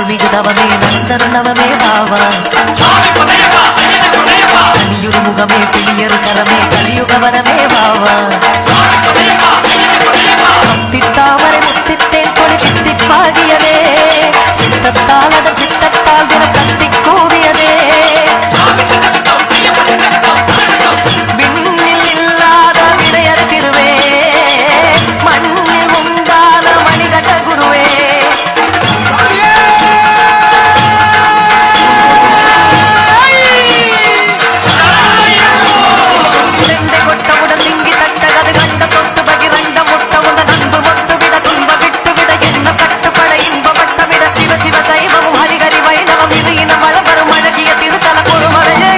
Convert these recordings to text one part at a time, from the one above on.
மிகுதவமே நந்தனவமே பாவா கனியுரு முகமே புளியரு கரமே கலியுகவனமே பாவா தித்தாமரை முத்தித்தேன் கொடி சித்திப்பாகியதே சித்தத்தால் அதன் சித்தத்தால் தின கத்தி கூவியதே விண்ணில் இல்லாத விடையர் திருவே மண்ணில் உண்டான மணிகண்ட குருவே கொட்டவுடன் திங்கி தட்டகது கண்ட தொட்டு பகிரண்ட முட்டவுடன் அன்பு மொட்டு விட துன்ப விட்டு விட என்ன கட்டுப்பட இன்பப்பட்ட விட சிவ சிவ சைவமும் ஹரிகரி வைணவம் இது இனம் வளவரும் அழகிய திருத்தல குருமலையே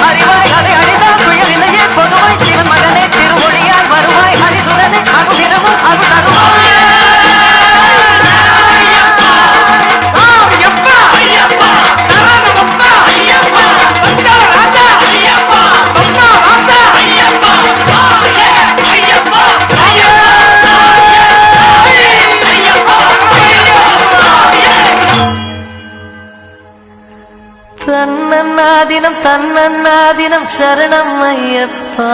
அறிவாய் அதை அழிந்தால் துயரிலையே பொதுவாய் சிவன் மகனே திருமொழியால் வருவாய் ஹரிசுரனே அனுதினமும் அருள் தருவாய் தன்னன்னாதினம் தன்னன்னாதினம் சரணம் ஐயப்பா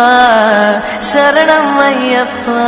சரணம் ஐயப்பா